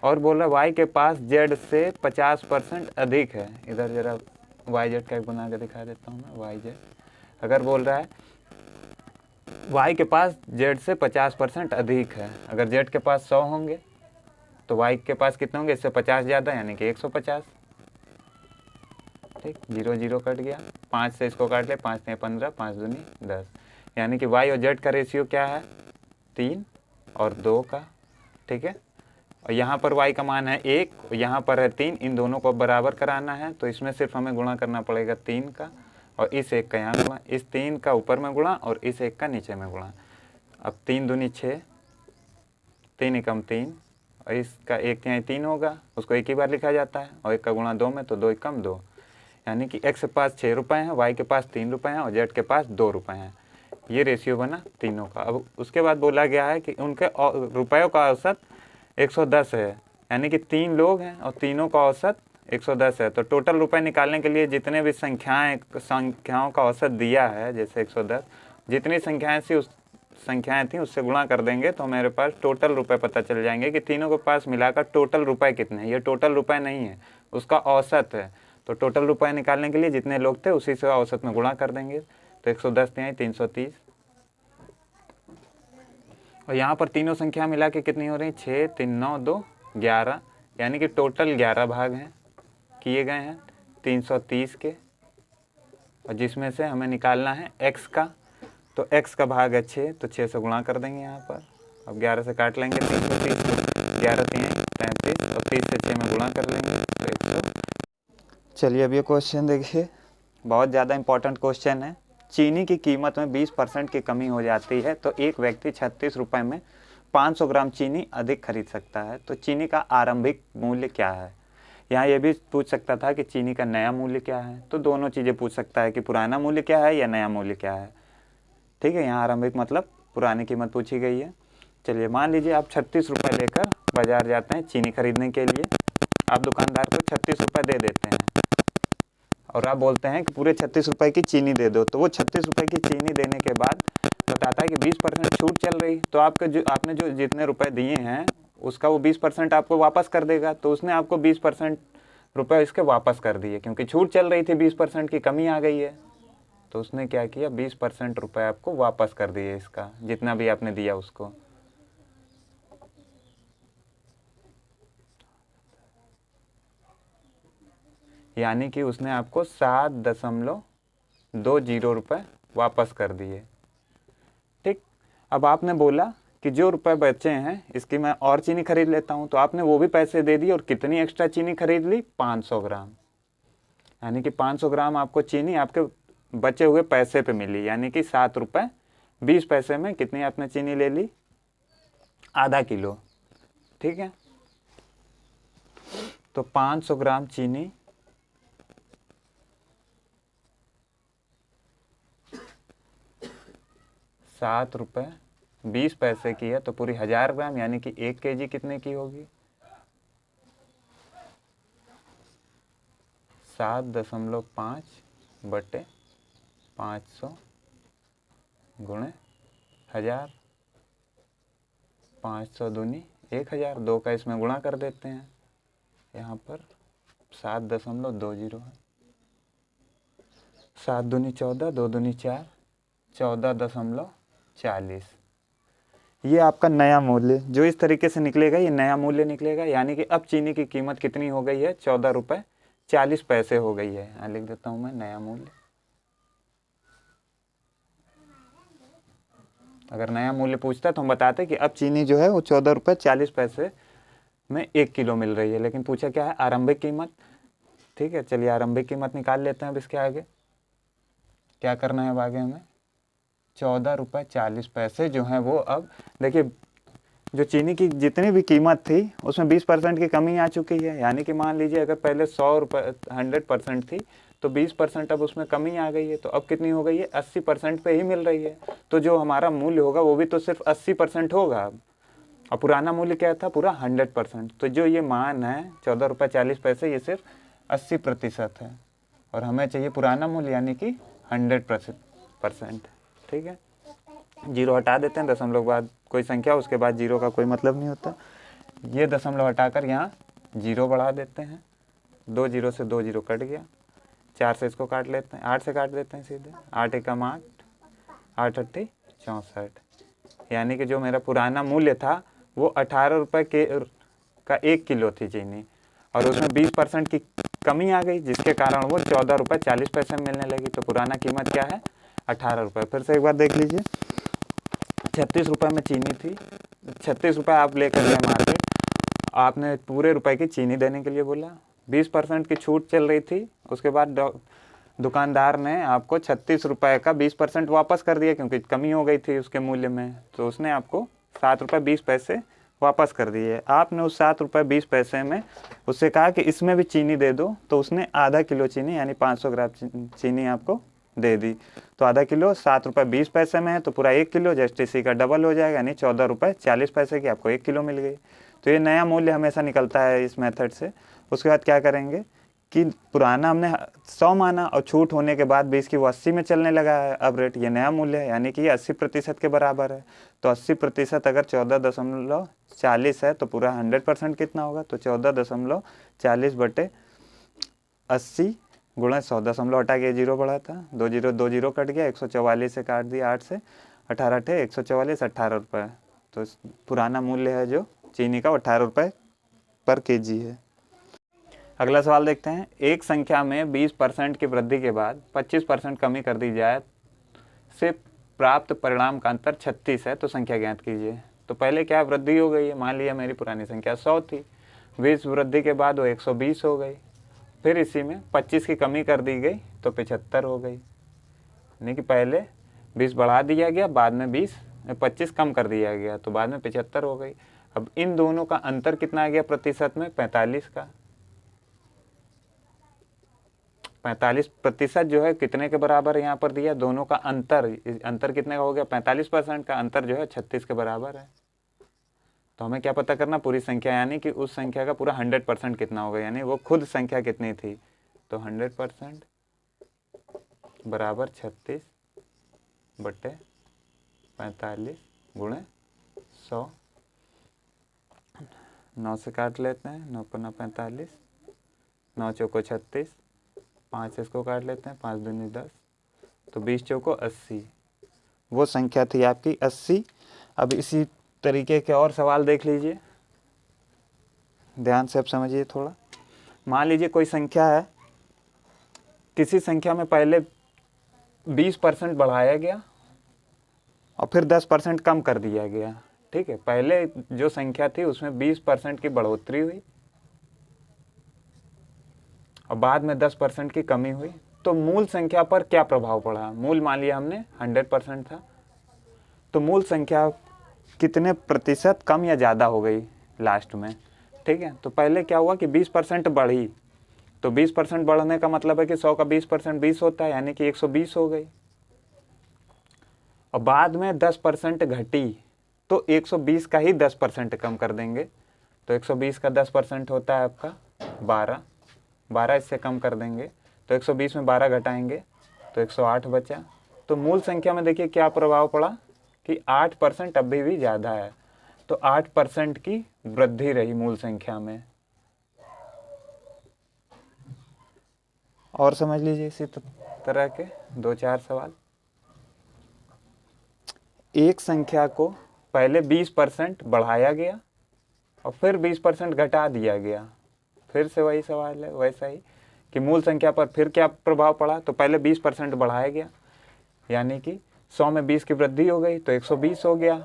और बोल रहा वाई के पास जेड से 50% अधिक है। इधर जरा वाई जेड का एक बना के दिखा देता हूँ मैं, वाई जेड। अगर बोल रहा है वाई के पास जेड से 50% अधिक है, अगर जेड के पास 100 होंगे तो वाई के पास कितने होंगे? इससे 50 ज़्यादा, यानी कि 150। ठीक, 0 0 कट गया, 5 से इसको काट ले, 5 ने 15, 5 दूनी 10, यानी कि वाई और जेड का रेशियो क्या है? 3 और 2 का। ठीक है, और यहाँ पर y का मान है 1, यहाँ पर है 3, इन दोनों को बराबर कराना है, तो इसमें सिर्फ हमें गुणा करना पड़ेगा 3 का, और इस 1 का यहाँ गुणा, इस 3 का ऊपर में गुणा और इस 1 का नीचे में गुणा। अब 3 दूनी 6, 3 एकम 3, और इसका 1/3 होगा, उसको एक ही बार लिखा जाता है, और 1 का गुणा 2 में, तो 2 एकम 2, यानी कि x के पास 6 रुपये हैं, y के पास 3 रुपये हैं और z के पास 2 रुपये हैं। ये रेशियो बना तीनों का। अब उसके बाद बोला गया है कि उनके रुपयों का औसत 110 है, यानी कि 3 लोग हैं और तीनों का औसत 110 है। तो टोटल रुपए निकालने के लिए जितने भी संख्याओं का औसत दिया है, जैसे 110, जितनी संख्याएं थी उस संख्याएं थी उससे गुणा कर देंगे तो मेरे पास टोटल रुपए पता चल जाएंगे कि तीनों के पास मिलाकर टोटल रुपए कितने हैं। ये टोटल रुपए नहीं है, उसका औसत है। तो टोटल रुपए निकालने के लिए जितने लोग थे उसी से औसत में गुणा कर देंगे, तो 110 330, और यहाँ पर तीनों संख्या मिला के कितनी हो रही? 6 3 9 2 11, यानी कि टोटल 11 भाग हैं किए गए हैं 330 के, और जिसमें से हमें निकालना है x का। तो x का भाग है 6, तो 6 से गुणा कर देंगे यहाँ पर। अब 11 से काट लेंगे 330 को, 11 3 33, और 30 से 6 में गुणा कर लेंगे तो 100। चलिए अब ये क्वेश्चन देखिए, बहुत ज़्यादा इंपॉर्टेंट क्वेश्चन है। चीनी की कीमत में 20% की कमी हो जाती है तो एक व्यक्ति 36 रुपये में 500 ग्राम चीनी अधिक खरीद सकता है, तो चीनी का आरंभिक मूल्य क्या है? यहाँ ये भी पूछ सकता था कि चीनी का नया मूल्य क्या है, तो दोनों चीज़ें पूछ सकता है कि पुराना मूल्य क्या है या नया मूल्य क्या है। ठीक है, यहाँ आरंभिक मतलब पुरानी कीमत पूछी गई है। चलिए मान लीजिए आप 36 रुपये लेकर बाज़ार जाते हैं चीनी खरीदने के लिए, आप दुकानदार को 36 रुपये दे देते हैं और आप बोलते हैं कि पूरे 36 रुपये की चीनी दे दो, तो वो 36 रुपये की चीनी देने के बाद बताता है कि 20% छूट चल रही, तो आपने जो जितने रुपए दिए हैं उसका वो 20% आपको वापस कर देगा। तो उसने आपको 20% रुपये इसके वापस कर दिए, क्योंकि छूट चल रही थी, 20% की कमी आ गई है, तो उसने क्या किया? 20% रुपये आपको वापस कर दिए, इसका जितना भी आपने दिया उसको। यानी कि उसने आपको 7.20 रुपये वापस कर दिए। ठीक, अब आपने बोला कि जो रुपए बचे हैं इसकी मैं और चीनी खरीद लेता हूं, तो आपने वो भी पैसे दे दिए और कितनी एक्स्ट्रा चीनी खरीद ली? 500 ग्राम। यानी कि 500 ग्राम आपको चीनी आपके बचे हुए पैसे पे मिली, यानी कि 7 रुपये 20 पैसे में कितनी आपने चीनी ले ली, आधा किलो। ठीक है, तो 500 ग्राम चीनी ₹7.20 की है, तो पूरी 1000 ग्राम यानी कि 1 kg कितने की होगी, 7.5/500 गुणे 1000, 500 दूनी 1000, 2 का इसमें गुणा कर देते हैं, यहाँ पर 7.20 है, 7 दूनी 14, 2 दूनी 4, 14.40। ये आपका नया मूल्य जो इस तरीके से निकलेगा, ये नया मूल्य निकलेगा, यानी कि अब चीनी की कीमत कितनी हो गई है, ₹14.40 हो गई है। यहाँ लिख देता हूँ मैं नया मूल्य। अगर नया मूल्य पूछता तो हम बताते कि अब चीनी जो है वो ₹14.40 में 1 किलो मिल रही है, लेकिन पूछा क्या है, आरंभिक कीमत। ठीक है, चलिए आरंभिक कीमत निकाल लेते हैं। अब इसके आगे क्या करना है, अब आगे हमें ₹14.40 जो है वो, अब देखिए जो चीनी की जितनी भी कीमत थी उसमें 20% की कमी आ चुकी है, यानी कि मान लीजिए अगर पहले 100% थी तो 20% अब उसमें कमी आ गई है, तो अब कितनी हो गई है, 80% पे ही मिल रही है। तो जो हमारा मूल्य होगा वो भी तो सिर्फ 80% होगा अब, और पुराना मूल्य क्या था, पूरा 100%। तो जो ये मान है ₹14.40 ये सिर्फ 80% है, और हमें चाहिए पुराना मूल्य यानी कि 100%। ठीक है, जीरो हटा देते हैं, दशमलव बाद कोई संख्या उसके बाद जीरो का कोई मतलब नहीं होता। ये दशमलव हटाकर यहाँ जीरो बढ़ा देते हैं, 2 जीरो से 2 जीरो कट गया, 4 से इसको काट लेते हैं, 8 से काट देते हैं सीधे, 8 एकम 8, 8 अट्ठी 64, यानी कि जो मेरा पुराना मूल्य था वो 18 रुपये का 1 किलो थी चीनी, और उसमें 20% की कमी आ गई जिसके कारण वो ₹14.40 मिलने लगी। तो पुराना कीमत क्या है, 18 रुपये। फिर से एक बार देख लीजिए, 36 रुपये में चीनी थी, 36 रुपये आप लेकर गए मार्केट, आपने पूरे रुपए की चीनी देने के लिए बोला, 20% की छूट चल रही थी, उसके बाद दुकानदार ने आपको 36 रुपये का 20% वापस कर दिया क्योंकि कमी हो गई थी उसके मूल्य में, तो उसने आपको ₹7.20 वापस कर दिए। आपने उस ₹7.20 में उससे कहा कि इसमें भी चीनी दे दो, तो उसने आधा किलो चीनी यानी 500 ग्राम चीनी आपको दे दी। तो आधा किलो ₹7.20 में है, तो पूरा 1 किलो जस्ट इसी का डबल हो जाएगा, यानी ₹14.40 की आपको 1 किलो मिल गई। तो ये नया मूल्य हमेशा निकलता है इस मेथड से। उसके बाद क्या करेंगे कि पुराना हमने 100 माना और छूट होने के बाद भी इसकी वो 80 में चलने लगा है अब रेट, ये नया मूल्य है, यानी कि ये 80% के बराबर है। तो 80% अगर 14.40 है तो पूरा 100% कितना होगा, तो 14.40/80 गुणा 100, दशमलव हटा के जीरो बढ़ा था, 2 जीरो कट गया, 144 से काट दिया 8 से, 18 अठे 144, 18 रुपये। तो पुराना मूल्य है जो चीनी का 18 रुपये पर केजी है। अगला सवाल देखते हैं, एक संख्या में 20% की वृद्धि के बाद 25% कमी कर दी जाए से प्राप्त परिणाम का अंतर 36 है, तो संख्या ज्ञात कीजिए। तो पहले क्या वृद्धि हो गई है, मान लिया मेरी पुरानी संख्या 100 थी, 20 वृद्धि के बाद वो 120 हो गई, फिर इसी में 25 की कमी कर दी गई तो 75 हो गई, यानी कि पहले 20 बढ़ा दिया गया, बाद में 25 कम कर दिया गया, तो बाद में 75 हो गई। अब इन दोनों का अंतर कितना आ गया प्रतिशत में, 45 का। 45% जो है कितने के बराबर यहाँ पर दिया, दोनों का अंतर कितने का हो गया, 45% का अंतर जो है 36 के बराबर है। तो हमें क्या पता करना, पूरी संख्या यानी कि उस संख्या का पूरा 100% कितना होगा, यानी वो खुद संख्या कितनी थी। तो 100% बराबर 36/45 गुणे 100, 9 से काट लेते हैं, 9 को 9 45, 9 चौको 36, 5 इसको काट लेते हैं, 5 दूनी 10, तो 20 चौको 80, वो संख्या थी आपकी 80। अब इसी तरीके के और सवाल देख लीजिए, ध्यान से अब समझिए थोड़ा। मान लीजिए कोई संख्या है, किसी संख्या में पहले 20% बढ़ाया गया और फिर 10% कम कर दिया गया। ठीक है, पहले जो संख्या थी उसमें 20% की बढ़ोतरी हुई और बाद में 10% की कमी हुई, तो मूल संख्या पर क्या प्रभाव पड़ा। मूल मान लिया हमने 100% था, तो मूल संख्या कितने प्रतिशत कम या ज़्यादा हो गई लास्ट में। ठीक है, तो पहले क्या हुआ कि 20% बढ़ी, तो 20% बढ़ने का मतलब है कि 100 का 20% 20 होता है, यानी कि 120 हो गई। और बाद में 10% घटी, तो 120 का ही 10% कम कर देंगे, तो 120 का 10% होता है आपका 12 इससे कम कर देंगे, तो 120 में 12 घटाएंगे तो 108 बचा। तो मूल संख्या में देखिए क्या प्रभाव पड़ा कि 8% अभी भी ज़्यादा है, तो 8% की वृद्धि रही मूल संख्या में। और समझ लीजिए इसी तरह के 2-4 सवाल। एक संख्या को पहले 20% बढ़ाया गया और फिर 20% घटा दिया गया। फिर से वही सवाल है, वैसा ही कि मूल संख्या पर फिर क्या प्रभाव पड़ा। तो पहले 20% बढ़ाया गया, यानी कि 100 में 20 की वृद्धि हो गई तो 120 हो गया,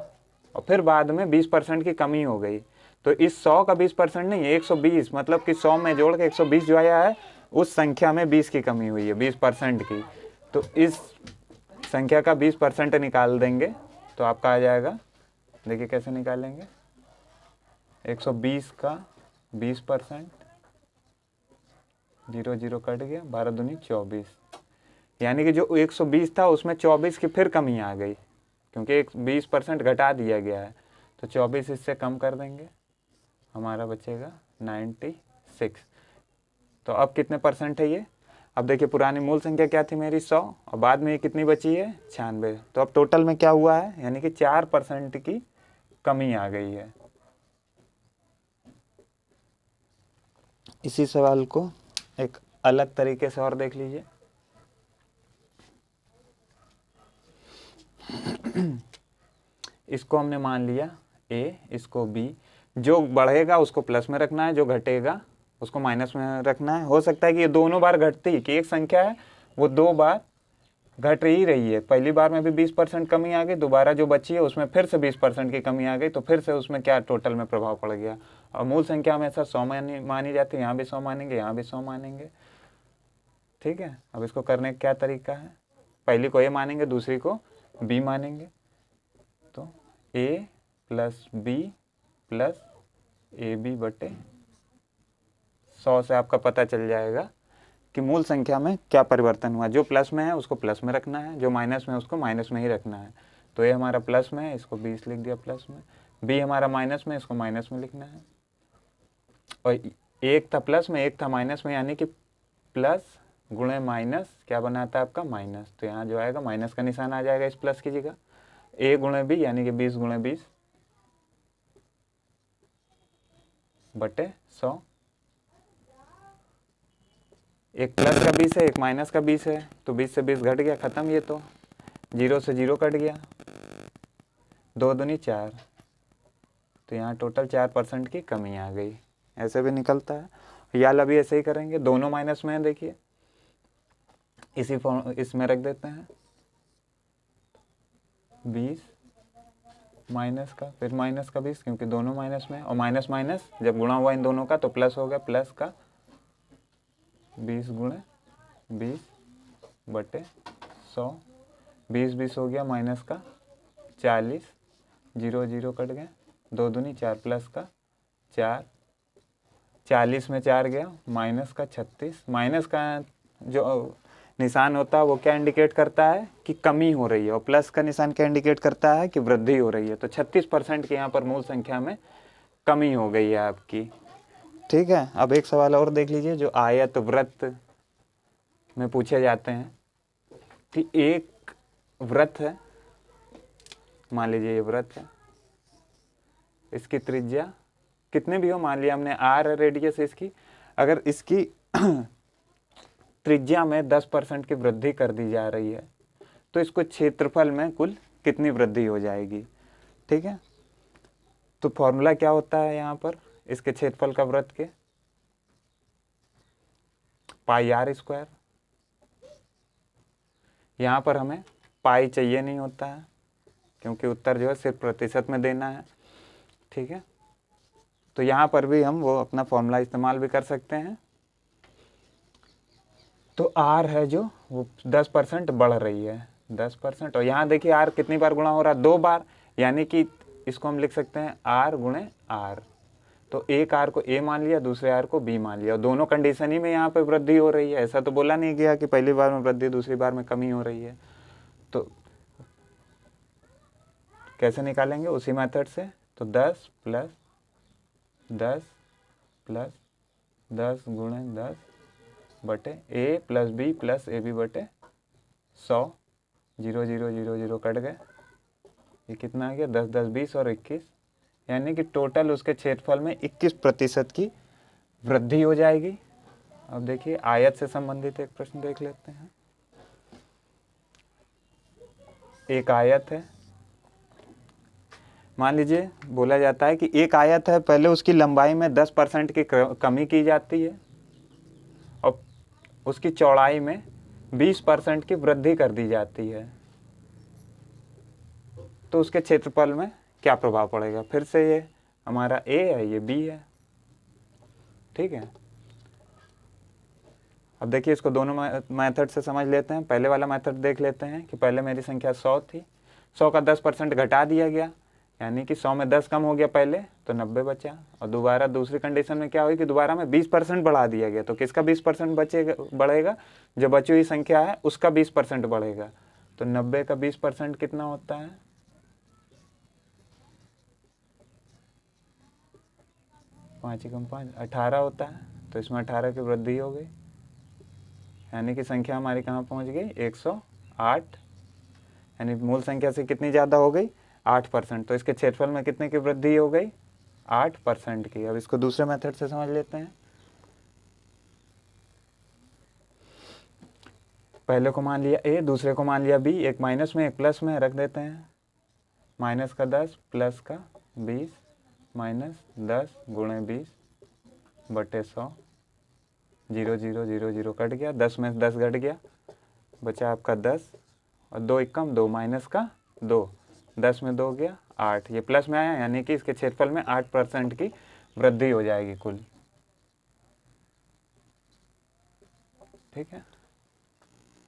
और फिर बाद में 20% की कमी हो गई। तो इस 100 का 20% नहीं, 120, मतलब कि 100 में जोड़ के 120 जो आया है उस संख्या में 20 की कमी हुई है, 20% की। तो इस संख्या का 20% निकाल देंगे तो आपका आ जाएगा, देखिए कैसे निकालेंगे, 120 का 20%, 0 0 कट गया, 12 दूनी 24, यानी कि जो 120 था उसमें 24 की फिर कमी आ गई, क्योंकि 20% घटा दिया गया है, तो 24 इससे कम कर देंगे, हमारा बचेगा 96। तो अब कितने परसेंट है ये। अब देखिए पुरानी मूल संख्या क्या थी मेरी 100, और बाद में ये कितनी बची है 96। तो अब टोटल में क्या हुआ है, यानी कि 4% की कमी आ गई है। इसी सवाल को एक अलग तरीके से और देख लीजिए। इसको हमने मान लिया A, इसको B। जो बढ़ेगा उसको प्लस में रखना है, जो घटेगा उसको माइनस में रखना है। हो सकता है कि ये दोनों बार घटती, कि एक संख्या है वो 2 बार घट ही रही है। पहली बार में भी 20% कमी आ गई, दोबारा जो बची है उसमें फिर से 20% की कमी आ गई, तो फिर से उसमें क्या टोटल में प्रभाव पड़ गया। और मूल संख्या हमेशा 100 मानी जाती है, यहाँ भी 100 मानेंगे, यहाँ भी 100 मानेंगे। ठीक है, अब इसको करने का क्या तरीका है, पहली को A मानेंगे, दूसरी को B मानेंगे। तो A plus B plus AB बटे 100 से आपका पता चल जाएगा कि मूल संख्या में क्या परिवर्तन हुआ। जो प्लस में है उसको प्लस में रखना है, जो माइनस में है उसको माइनस में ही रखना है। तो ये हमारा प्लस में है, इसको 20 लिख दिया प्लस में, B हमारा माइनस में, इसको माइनस में लिखना है। और एक था प्लस में, एक था माइनस में, यानी कि प्लस गुणे माइनस क्या बनाता है आपका माइनस। तो यहाँ जो आएगा माइनस का निशान आ जाएगा इस प्लस की जगह। A गुणे B यानी कि 20 गुणे 20 बटे 100। एक प्लस का 20 है, एक माइनस का 20 है, तो 20 से 20 घट गया, खत्म। ये तो 0 से 0 कट गया, 2 दूनी 4, तो यहाँ टोटल 4% की कमी आ गई। ऐसे भी निकलता है। या अभी ऐसे ही करेंगे, दोनों माइनस में है, देखिए इसी फॉर्म इसमें रख देते हैं, 20 माइनस का फिर माइनस का 20, क्योंकि दोनों माइनस में, और माइनस माइनस जब गुणा हुआ इन दोनों का तो प्लस हो गया, प्लस का 20 गुणे 20 बटे 100, 20 20 हो गया, माइनस का 40, 0 0 कट गए, 2 दूनी 4 प्लस का 4, 40 में 4 गया, माइनस का 36। माइनस का जो निशान होता है वो क्या इंडिकेट करता है कि कमी हो रही है, और प्लस का निशान क्या इंडिकेट करता है कि वृद्धि हो रही है। तो 36% की यहाँ पर मूल संख्या में कमी हो गई है आपकी। ठीक है, अब एक सवाल और देख लीजिए जो आयत वृत्त में पूछे जाते हैं कि एक वृत्त है, मान लीजिए ये वृत्त है, इसकी त्रिज्या कितने भी हो, मान लिया हमने R रेडियस इसकी, अगर इसकी त्रिज्या में 10% की वृद्धि कर दी जा रही है तो इसको क्षेत्रफल में कुल कितनी वृद्धि हो जाएगी। ठीक है, तो फॉर्मूला क्या होता है यहाँ पर इसके क्षेत्रफल का वृत्त के, पाई R स्क्वायर। यहाँ पर हमें पाई चाहिए नहीं होता है, क्योंकि उत्तर जो है सिर्फ प्रतिशत में देना है। ठीक है, तो यहाँ पर भी हम वो अपना फॉर्मूला इस्तेमाल भी कर सकते हैं। तो आर है जो वो 10% बढ़ रही है, 10%। और यहाँ देखिए आर कितनी बार गुणा हो रहा है, 2 बार, यानी कि इसको हम लिख सकते हैं आर गुणे आर। तो एक आर को ए मान लिया, दूसरे आर को बी मान लिया, और दोनों कंडीशन ही में यहाँ पे वृद्धि हो रही है। ऐसा तो बोला नहीं गया कि पहली बार में वृद्धि दूसरी बार में कमी हो रही है। तो कैसे निकालेंगे, उसी मेथड से। तो 10 प्लस 10 प्लस 10 गुणे 10 बटे a plus b plus a b बटे 100, 0 0 0 0 कट गए। ये कितना आ गया, 10 10 20 और 21, यानी कि टोटल उसके क्षेत्रफल में 21% की वृद्धि हो जाएगी। अब देखिए आयत से संबंधित एक प्रश्न देख लेते हैं। एक आयत है, मान लीजिए बोला जाता है कि एक आयत है, पहले उसकी लंबाई में 10% की कमी की जाती है और उसकी चौड़ाई में 20% की वृद्धि कर दी जाती है, तो उसके क्षेत्रफल में क्या प्रभाव पड़ेगा। फिर से ये हमारा ए है, ये बी है, ठीक है। अब देखिए इसको दोनों मेथड से समझ लेते हैं। पहले वाला मेथड देख लेते हैं कि पहले मेरी संख्या 100 थी, 100 का 10% घटा दिया गया, यानी कि 100 में 10 कम हो गया पहले, तो 90 बचा। और दोबारा दूसरी कंडीशन में क्या हुई कि दोबारा में 20% बढ़ा दिया गया, तो किसका 20% बढ़ेगा, जो बची हुई संख्या है उसका 20% बढ़ेगा। तो 90 का 20% कितना होता है, 5 कम 5 18 होता है। तो इसमें 18 की वृद्धि हो गई, यानी कि संख्या हमारी कहाँ पहुँच गई, 108, यानी मूल संख्या से कितनी ज़्यादा हो गई, 8%। तो इसके क्षेत्रफल में कितने की वृद्धि हो गई, 8% की। अब इसको दूसरे मेथड से समझ लेते हैं। पहले को मान लिया ए, दूसरे को मान लिया बी, एक माइनस में एक प्लस में रख देते हैं। माइनस का 10 प्लस का 20 माइनस 10 गुणे 20 बटे 100, 0 0 0 0 कट गया, 10 में 10 घट गया, बचा आपका 10 और 2 एकम 2 माइनस का 2, 10 में 2 गया 8, ये प्लस में आया, यानी कि इसके क्षेत्रफल में 8% की वृद्धि हो जाएगी कुल, ठीक है।